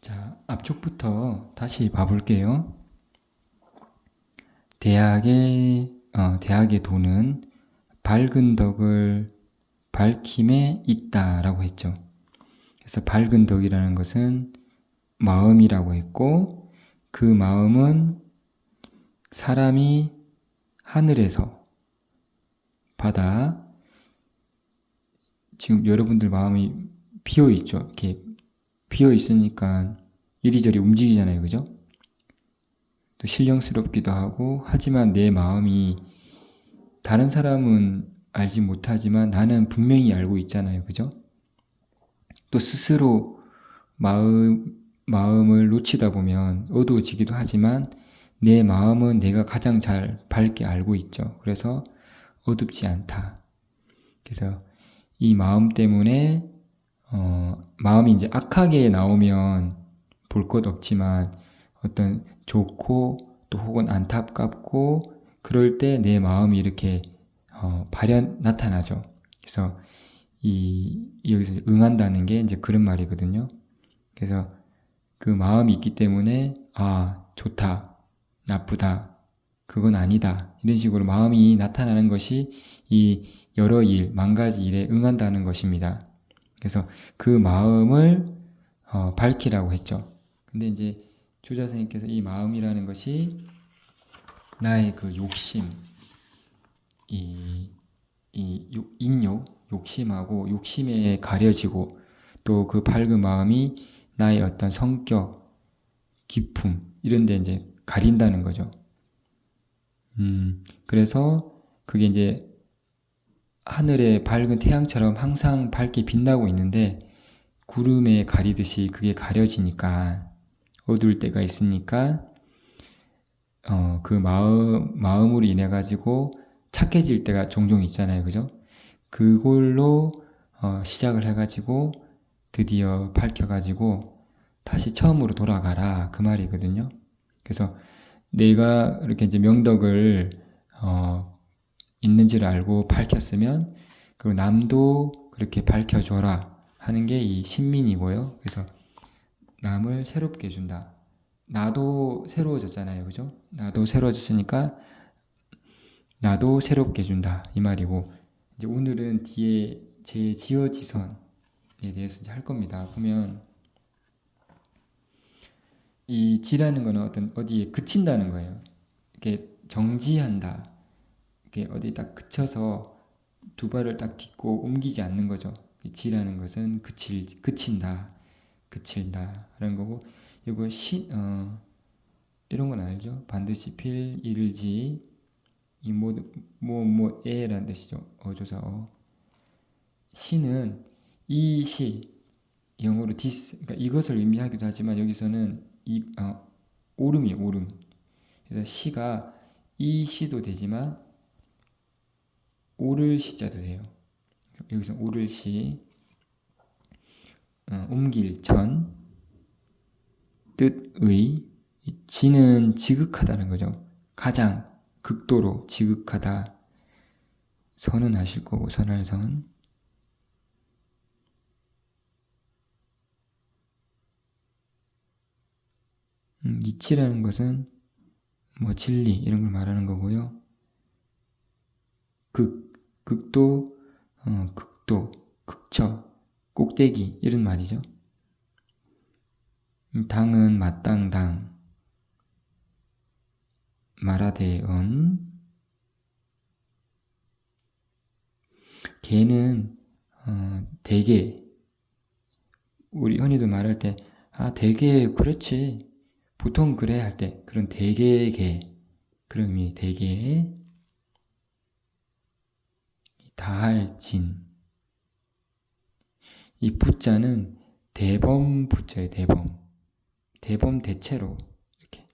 자, 앞쪽부터 다시 봐볼게요. 대학의 도는 밝은 덕을 밝힘에 있다라고 했죠. 그래서 밝은 덕이라는 것은 마음이라고 했고, 그 마음은 사람이 하늘에서 받아, 지금 여러분들 마음이 비어 있죠. 이렇게 비어 있으니까 이리저리 움직이잖아요. 그죠? 또 신령스럽기도 하고, 하지만 내 마음이 다른 사람은 알지 못하지만 나는 분명히 알고 있잖아요. 그죠? 또 스스로 마음을 놓치다 보면 어두워지기도 하지만 내 마음은 내가 가장 잘 밝게 알고 있죠. 그래서 어둡지 않다. 그래서 이 마음 때문에 마음이 이제 악하게 나오면 볼 것 없지만 어떤 좋고 또 혹은 안타깝고 그럴 때 내 마음이 이렇게 나타나죠. 그래서 여기서 응한다는 게 이제 그런 말이거든요. 그래서 그 마음이 있기 때문에 좋다, 나쁘다, 그건 아니다 이런 식으로 마음이 나타나는 것이 이 여러 일, 만 가지 일에 응한다는 것입니다. 그래서 그 마음을 밝히라고 했죠. 근데 이제 주자 선생님께서 이 마음이라는 것이 나의 그 욕심, 인욕, 욕심하고 욕심에 가려지고 또 그 밝은 마음이 나의 어떤 성격, 기품 이런 데 이제 가린다는 거죠. 그래서 그게 이제 하늘의 밝은 태양처럼 항상 밝게 빛나고 있는데 구름에 가리듯이 그게 가려지니까 어두울 때가 있으니까 그 마음으로 인해 가지고 착해질 때가 종종 있잖아요. 그죠? 그걸로 시작을 해가지고 드디어 밝혀가지고 다시 처음으로 돌아가라 그 말이거든요. 그래서 내가 이렇게 이제 명덕을 있는지를 알고 밝혔으면 그리고 남도 그렇게 밝혀줘라 하는 게 이 신민이고요. 그래서 남을 새롭게 해준다. 나도 새로워졌잖아요. 그죠? 나도 새로워졌으니까 나도 새롭게 해준다 이 말이고, 이제 오늘은 뒤에 제 지어지선에 대해서 이제 할 겁니다. 보면 이 지라는 거는 어디에 그친다는 거예요. 이렇게 정지한다. 이렇게 어디 딱 그쳐서 두 발을 딱 딛고 옮기지 않는 거죠. 지라는 것은 그친다, 그칠다 그런 거고, 이거 이런 건 알죠? 반드시 필 이르지 이 뭐에라는 뜻이죠. 어조사 시는 이 시 영어로 this, 그러니까 이것을 의미하기도 하지만 여기서는 오름이에요. 오름. 그래서 시가 이 시도 되지만 오를 시자도 돼요. 여기서 오를 시, 옮길 천, 뜻의, 지는 지극하다는 거죠. 가장 극도로 지극하다. 선은 아실 거고 선할 선. 이치라는 것은 진리 이런 걸 말하는 거고요. 극도, 극도, 극처, 꼭대기 이런 말이죠. 당은 마땅당, 마라대언. 개는 대개, 우리 흔히도 말할 때 대개 그렇지 보통 그래 할 때 그런 대개 개, 그런 의미. 대개 다할 진, 이 부자는 대범 부자예요. 대범 대체로 이렇게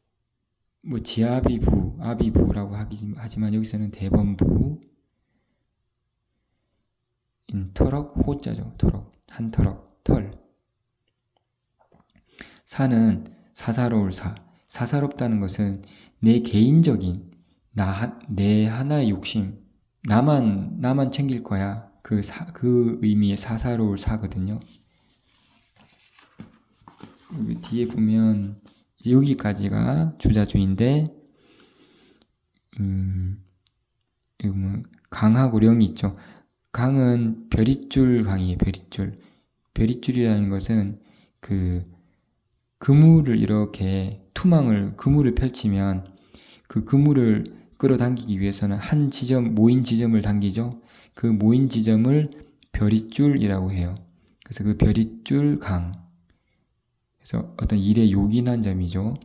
지아비부, 아비부라고 하지만 여기서는 대범부. 터럭 호자죠. 터럭, 한 터럭, 털. 사는 사사로울 사. 사사롭다는 것은 내 개인적인 내 하나의 욕심, 나만 챙길 거야. 그 의미의 사사로울 사거든요. 여기 뒤에 보면 이제 여기까지가 주자주인데 여기 보면 강하고 령이 있죠. 강은 별잇줄 강이에요. 별잇줄. 별잇줄이라는 것은 그 그물을 이렇게 그물을 펼치면 그 그물을 끌어당기기 위해서는 한 지점, 모인 지점을 당기죠. 그 모인 지점을 별잇줄이라고 해요. 그래서 그 별잇줄 강. 그래서 어떤 일에 요긴한 점이죠.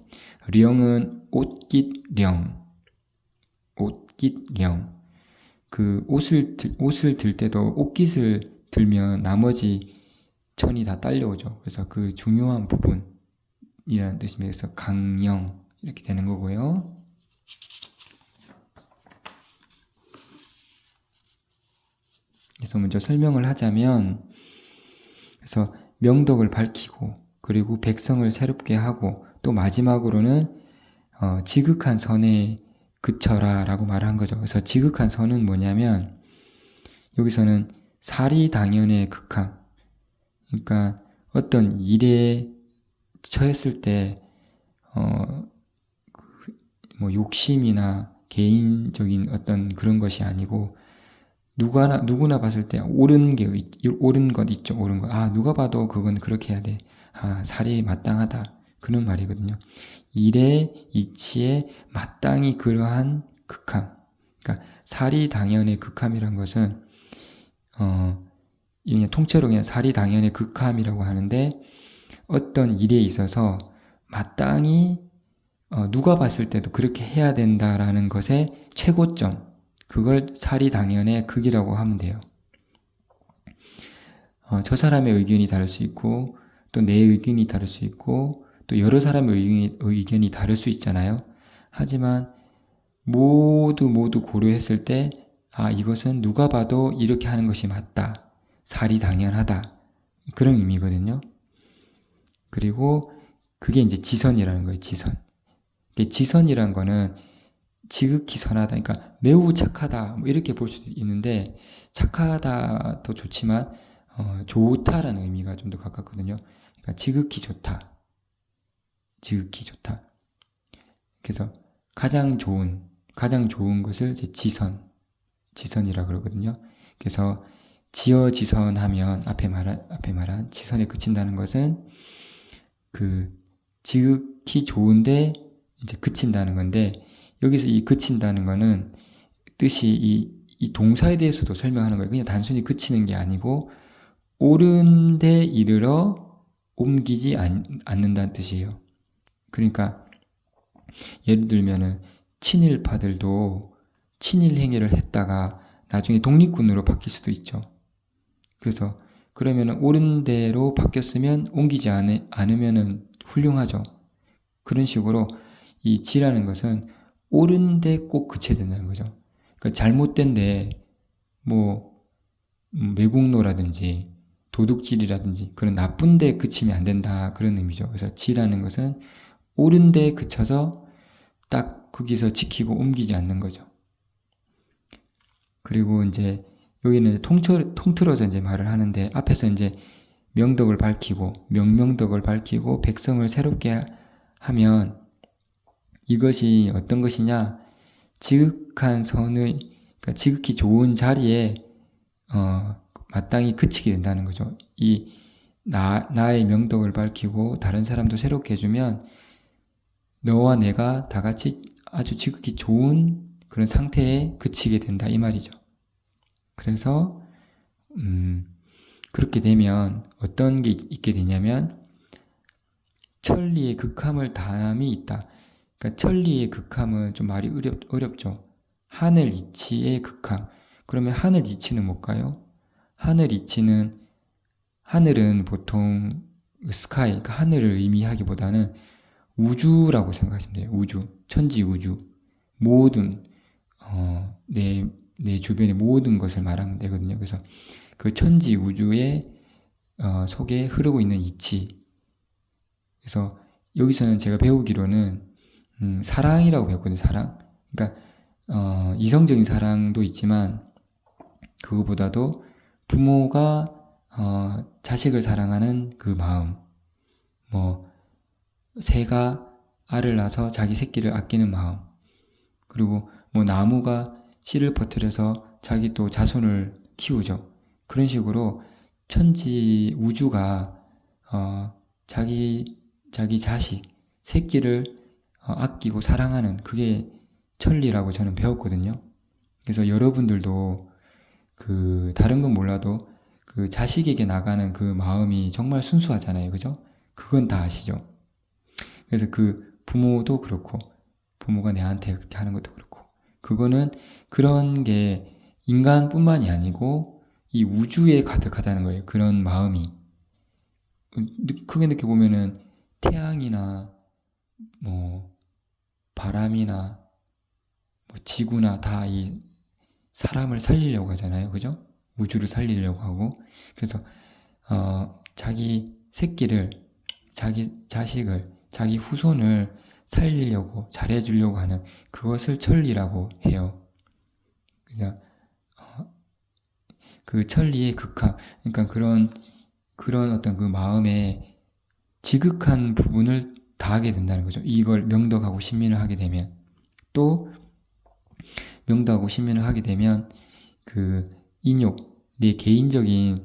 령은 옷깃령. 옷깃령. 그 옷을 들 때도 옷깃을 들면 나머지 천이 다 딸려오죠. 그래서 그 중요한 부분이라는 뜻입니다. 그래서 강령 이렇게 되는 거고요. 그래서 먼저 설명을 하자면, 그래서 명덕을 밝히고 그리고 백성을 새롭게 하고 또 마지막으로는 지극한 선에 그쳐라 라고 말을 한 거죠. 그래서 지극한 선은 뭐냐면 여기서는 사리당연의 극함, 그러니까 어떤 일에 처했을 때 뭐 욕심이나 개인적인 어떤 그런 것이 아니고 누구나 봤을 때 옳은 것 있죠. 옳은 것. 누가 봐도 그건 그렇게 해야 돼. 살이 마땅하다. 그런 말이거든요. 일의 이치에 마땅히 그러한 극함. 그러니까 사리당연의 극함이란 것은 그냥 통째로 그냥 사리당연의 극함이라고 하는데, 어떤 일에 있어서 마땅히 누가 봤을 때도 그렇게 해야 된다라는 것의 최고점, 그걸 사리당연의 극이라고 하면 돼요. 저 사람의 의견이 다를 수 있고 또 내 의견이 다를 수 있고 또 여러 사람의 의견이 다를 수 있잖아요. 하지만 모두 고려했을 때 이것은 누가 봐도 이렇게 하는 것이 맞다. 사리당연하다. 그런 의미거든요. 그리고 그게 이제 지선이라는 거예요. 지선이란 거는 지극히 선하다. 그러니까 매우 착하다. 뭐 이렇게 볼 수도 있는데, 착하다도 좋지만 좋다라는 의미가 좀 더 가깝거든요. 그러니까 지극히 좋다. 그래서 가장 좋은 것을 이제 지선이라 그러거든요. 그래서 지어지선하면 앞에 말한 지선에 그친다는 것은 그 지극히 좋은데 이제 그친다는 건데, 여기서 이 그친다는 거는 뜻이 이 동사에 대해서도 설명하는 거예요. 그냥 단순히 그치는 게 아니고 옳은 데 이르러 옮기지 않는다는 뜻이에요. 그러니까 예를 들면은 친일파들도 친일 행위를 했다가 나중에 독립군으로 바뀔 수도 있죠. 그래서 그러면은 옳은 데로 바뀌었으면 옮기지 않으면은 훌륭하죠. 그런 식으로 이 지라는 것은 옳은 데 꼭 그쳐야 된다는 거죠. 그러니까 잘못된 데 뭐 매국노라든지 도둑질이라든지 그런 나쁜 데 그치면 안 된다, 그런 의미죠. 그래서 지라는 것은 옳은 데 그쳐서 딱 거기서 지키고 옮기지 않는 거죠. 그리고 이제 여기는 통틀어서 이제 말을 하는데, 앞에서 이제 명덕을 밝히고 명명덕을 밝히고 백성을 새롭게 하면 이것이 어떤 것이냐? 지극한 선의, 그러니까 지극히 좋은 자리에 마땅히 그치게 된다는 거죠. 나의 명덕을 밝히고 다른 사람도 새롭게 해주면 너와 내가 다 같이 아주 지극히 좋은 그런 상태에 그치게 된다, 이 말이죠. 그래서 그렇게 되면 어떤 게 있게 되냐면 천리의 극함을 다함이 있다. 그러니까 천리의 극함은 좀 말이 어렵죠. 하늘 이치의 극함. 그러면 하늘 이치는 뭘까요? 하늘은 보통 스카이, 그러니까 하늘을 의미하기보다는 우주라고 생각하시면 돼요. 우주, 천지 우주, 모든 내 주변의 모든 것을 말하면 되거든요. 그래서 그 천지 우주의 속에 흐르고 있는 이치. 그래서 여기서는 제가 배우기로는 사랑이라고 배웠거든요. 사랑. 그러니까 이성적인 사랑도 있지만 그거보다도 부모가 자식을 사랑하는 그 마음, 뭐 새가 알을 낳아서 자기 새끼를 아끼는 마음, 그리고 뭐 나무가 씨를 퍼뜨려서 자기 또 자손을 키우죠. 그런 식으로 천지 우주가 자기 자식 새끼를 아끼고 사랑하는, 그게 천리라고 저는 배웠거든요. 그래서 여러분들도 그 다른 건 몰라도 그 자식에게 나가는 그 마음이 정말 순수하잖아요. 그죠? 그건 다 아시죠? 그래서 그 부모도 그렇고, 부모가 내한테 그렇게 하는 것도 그렇고, 그거는 그런 게 인간뿐만이 아니고 이 우주에 가득하다는 거예요. 그런 마음이. 크게 느껴보면은 태양이나 뭐 바람이나 뭐 지구나 다 이 사람을 살리려고 하잖아요. 그죠? 우주를 살리려고 하고. 그래서 자기 새끼를, 자기 자식을, 자기 후손을 살리려고, 잘해주려고 하는 그것을 천리라고 해요. 그래서 그 천리의 극함, 그러니까 그런 어떤 그 마음의 지극한 부분을 다하게 된다는 거죠. 이걸 명덕하고 신민을 하게 되면, 또 명덕하고 신민을 하게 되면 그 인욕, 내 개인적인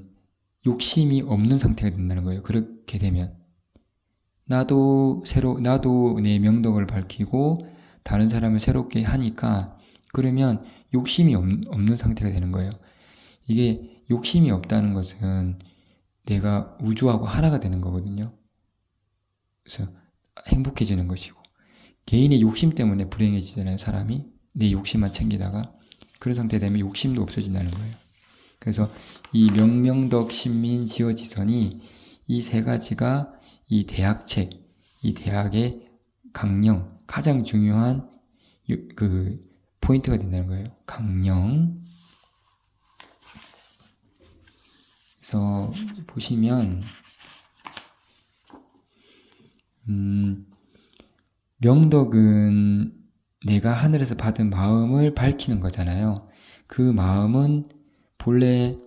욕심이 없는 상태가 된다는 거예요. 그렇게 되면 나도 내 명덕을 밝히고 다른 사람을 새롭게 하니까, 그러면 욕심이 없는 상태가 되는 거예요. 이게 욕심이 없다는 것은 내가 우주하고 하나가 되는 거거든요. 그래서 행복해지는 것이고, 개인의 욕심 때문에 불행해지잖아요. 사람이 내 욕심만 챙기다가. 그런 상태 되면 욕심도 없어진다는 거예요. 그래서 이 명명덕 신민 지어지선이, 이 세 가지가 이 대학책, 이 대학의 강령, 가장 중요한 그 포인트가 된다는 거예요. 강령. 그래서 보시면 명덕은 내가 하늘에서 받은 마음을 밝히는 거잖아요. 그 마음은 본래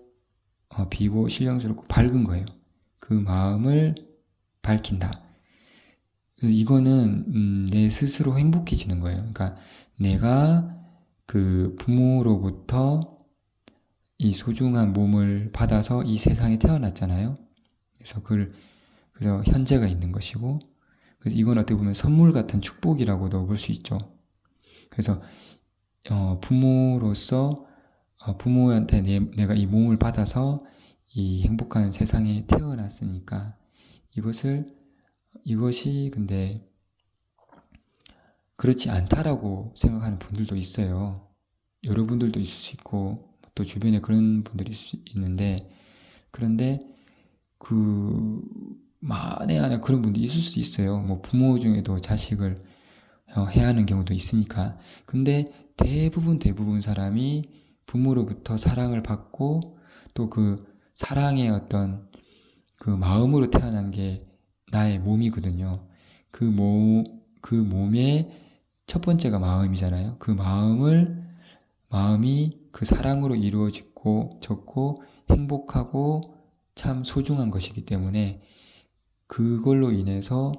비고 신령스럽고 밝은 거예요. 그 마음을 밝힌다. 이거는 내 스스로 행복해지는 거예요. 그러니까 내가 그 부모로부터 이 소중한 몸을 받아서 이 세상에 태어났잖아요. 그래서 현재가 있는 것이고, 그래서 이건 어떻게 보면 선물 같은 축복이라고도 볼 수 있죠. 그래서 부모로서 부모한테 내가 이 몸을 받아서 이 행복한 세상에 태어났으니까, 이것이 근데 그렇지 않다라고 생각하는 분들도 있어요. 여러분들도 있을 수 있고, 또 주변에 그런 분들이 있는데, 그런데 만에 하나 그런 분들이 있을 수도 있어요. 뭐 부모 중에도 자식을 해야 하는 경우도 있으니까. 근데 대부분 사람이 부모로부터 사랑을 받고, 또 그 사랑의 어떤 그 마음으로 태어난 게 나의 몸이거든요. 그 몸의 첫 번째가 마음이잖아요. 그 마음이 그 사랑으로 이루어졌고 행복하고 참 소중한 것이기 때문에, 그걸로 인해서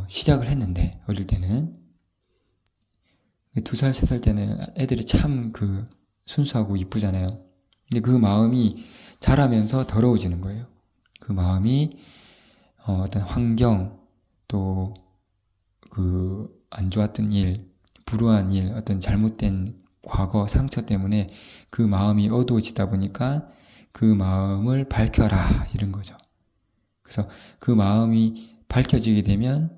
시작을 했는데, 어릴 때는 2살, 3살 때는 애들이 참 그 순수하고 이쁘잖아요. 근데 그 마음이 자라면서 더러워지는 거예요. 그 마음이 어떤 환경, 또 그 안 좋았던 일, 불우한 일, 어떤 잘못된 과거 상처 때문에 그 마음이 어두워지다 보니까 그 마음을 밝혀라, 이런 거죠. 그래서 그 마음이 밝혀지게 되면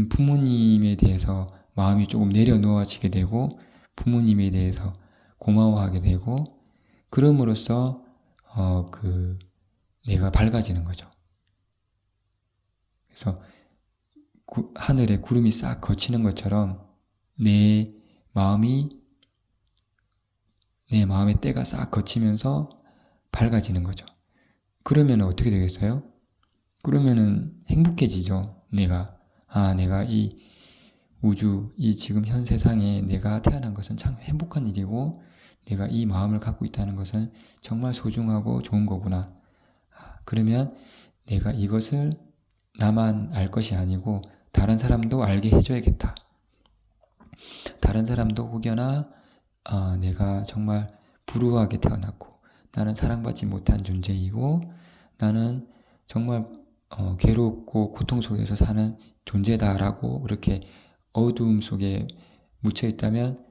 부모님에 대해서 마음이 조금 내려놓아지게 되고, 부모님에 대해서 고마워하게 되고, 그럼으로써 내가 밝아지는 거죠. 그래서 하늘에 구름이 싹 거치는 것처럼 내 마음의 때가 싹 거치면서 밝아지는 거죠. 그러면 어떻게 되겠어요? 그러면은 행복해지죠. 내가 이 우주, 이 지금 현 세상에 내가 태어난 것은 참 행복한 일이고, 내가 이 마음을 갖고 있다는 것은 정말 소중하고 좋은 거구나. 그러면 내가 이것을 나만 알 것이 아니고 다른 사람도 알게 해줘야겠다. 다른 사람도 혹여나 내가 정말 불우하게 태어났고 나는 사랑받지 못한 존재이고 나는 정말 괴롭고 고통 속에서 사는 존재다라고 이렇게 어두움 속에 묻혀 있다면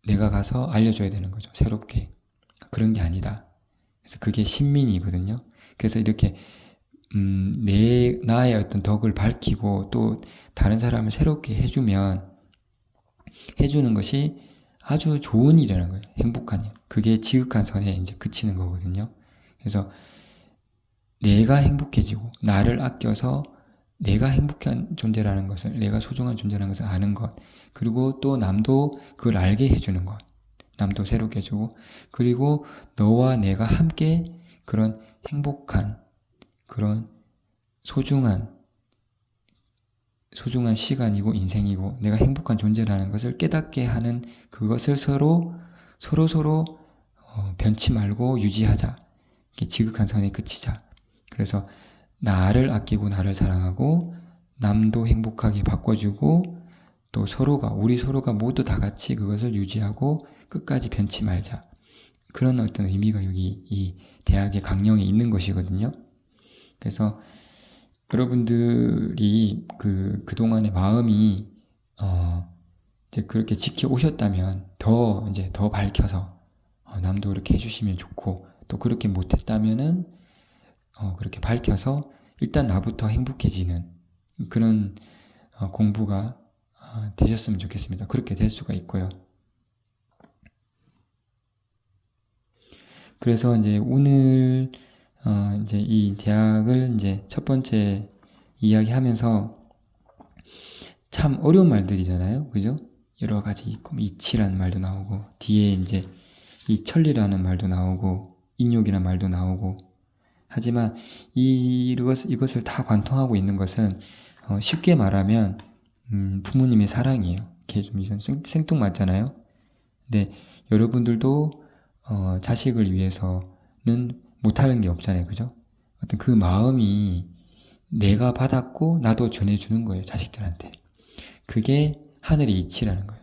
내가 가서 알려줘야 되는 거죠. 새롭게. 그런 게 아니다. 그래서 그게 신민이거든요. 그래서 이렇게 나의 어떤 덕을 밝히고 또 다른 사람을 새롭게 해주는 것이 아주 좋은 일이라는 거예요. 행복한 일. 그게 지극한 선에 이제 그치는 거거든요. 그래서 내가 행복해지고 나를 아껴서 내가 행복한 존재라는 것을, 내가 소중한 존재라는 것을 아는 것, 그리고 또 남도 그걸 알게 해주는 것, 남도 새롭게 해주고, 그리고 너와 내가 함께 그런 행복한, 그런 소중한 시간이고 인생이고 내가 행복한 존재라는 것을 깨닫게 하는 그것을 서로 변치 말고 유지하자. 지극한 선에 그치자. 그래서 나를 아끼고 나를 사랑하고 남도 행복하게 바꿔주고 또 우리 서로가 모두 다 같이 그것을 유지하고 끝까지 변치 말자. 그런 어떤 의미가 여기 이 대학의 강령에 있는 것이거든요. 그래서 여러분들이 그동안의 마음이 이제 그렇게 지켜오셨다면 더 밝혀서 남도 그렇게 해주시면 좋고 또 그렇게 못했다면은 그렇게 밝혀서 일단 나부터 행복해지는 그런 공부가 되셨으면 좋겠습니다. 그렇게 될 수가 있고요. 그래서 이제 오늘 이제 이 대학을 이제 첫 번째 이야기하면서 참 어려운 말들이잖아요. 그죠? 여러 가지 있고 이치라는 말도 나오고 뒤에 이제 이 천리라는 말도 나오고 인욕이라는 말도 나오고 하지만 이것을 다 관통하고 있는 것은 쉽게 말하면 부모님의 사랑이에요. 이렇게 좀 생뚱맞잖아요. 근데 여러분들도 자식을 위해서는 못하는 게 없잖아요. 그죠? 어떤 그 마음이 내가 받았고 나도 전해주는 거예요. 자식들한테. 그게 하늘의 이치라는 거예요.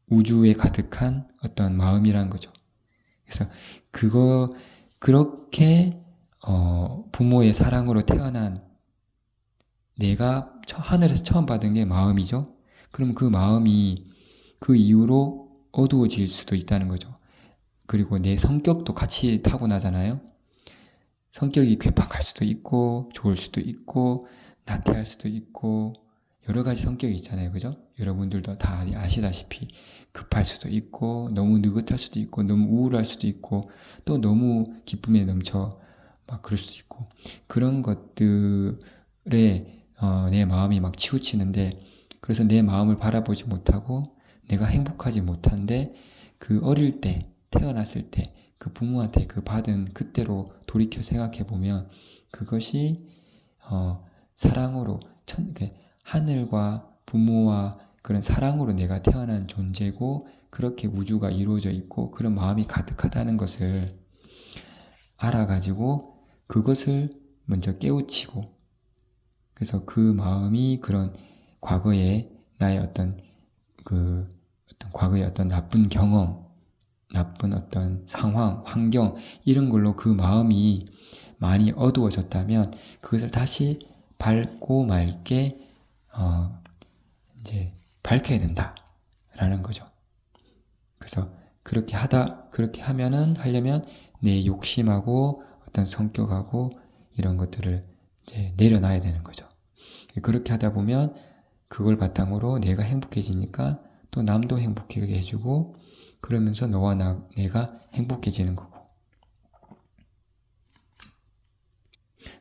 우주에 가득한 어떤 마음이라는 거죠. 그래서 그렇게 부모의 사랑으로 태어난 내가 하늘에서 처음 받은 게 마음이죠. 그럼 그 마음이 그 이후로 어두워질 수도 있다는 거죠. 그리고 내 성격도 같이 타고나잖아요. 성격이 괴팍할 수도 있고 좋을 수도 있고 나태할 수도 있고 여러 가지 성격이 있잖아요. 그죠? 여러분들도 다 아시다시피 급할 수도 있고 너무 느긋할 수도 있고 너무 우울할 수도 있고 또 너무 기쁨에 넘쳐 막 그럴 수도 있고 그런 것들에 내 마음이 막 치우치는데 그래서 내 마음을 바라보지 못하고 내가 행복하지 못한데 그 어릴 때 태어났을 때 그 부모한테 그 받은 그때로 돌이켜 생각해 보면 그것이 사랑으로 하늘과 부모와 그런 사랑으로 내가 태어난 존재고 그렇게 우주가 이루어져 있고 그런 마음이 가득하다는 것을 알아가지고 그것을 먼저 깨우치고 그래서 그 마음이 그런 과거에 나의 어떤 과거의 어떤 나쁜 경험 나쁜 어떤 상황, 환경 이런 걸로 그 마음이 많이 어두워졌다면 그것을 다시 밝고 맑게 이제 밝혀야 된다라는 거죠. 그래서 그렇게 하려면 내 욕심하고 어떤 성격하고 이런 것들을 이제 내려놔야 되는 거죠. 그렇게 하다 보면 그걸 바탕으로 내가 행복해지니까 또 남도 행복하게 해주고 그러면서 너와 내가 행복해지는 거고.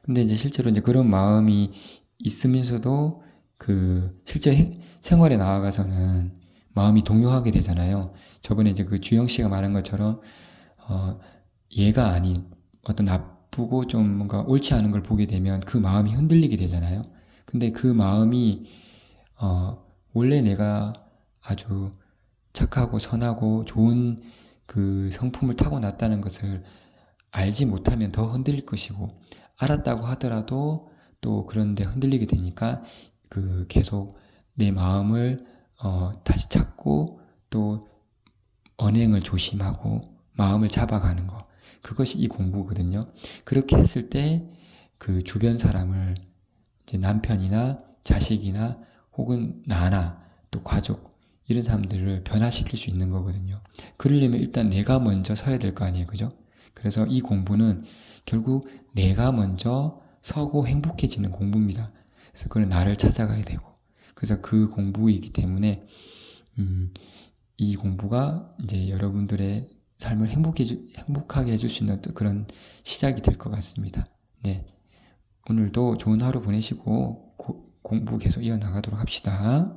근데 이제 실제로 이제 그런 마음이 있으면서도 실제 생활에 나아가서는 마음이 동요하게 되잖아요. 저번에 이제 주영 씨가 말한 것처럼, 얘가 아닌 어떤 나쁘고 좀 뭔가 옳지 않은 걸 보게 되면 그 마음이 흔들리게 되잖아요. 근데 그 마음이, 원래 내가 아주 착하고 선하고 좋은 그 성품을 타고났다는 것을 알지 못하면 더 흔들릴 것이고 알았다고 하더라도 또 그런데 흔들리게 되니까 그 계속 내 마음을 다시 찾고 또 언행을 조심하고 마음을 잡아가는 거. 그것이 이 공부거든요. 그렇게 했을 때 그 주변 사람을 이제 남편이나 자식이나 혹은 나나 또 가족 이런 사람들을 변화시킬 수 있는 거거든요. 그러려면 일단 내가 먼저 서야 될 거 아니에요. 그죠? 그래서 이 공부는 결국 내가 먼저 서고 행복해지는 공부입니다. 그래서 그건 나를 찾아가야 되고. 그래서 그 공부이기 때문에 이 공부가 이제 여러분들의 삶을 행복하게 해줄 수 있는 그런 시작이 될 것 같습니다. 네. 오늘도 좋은 하루 보내시고 공부 계속 이어나가도록 합시다.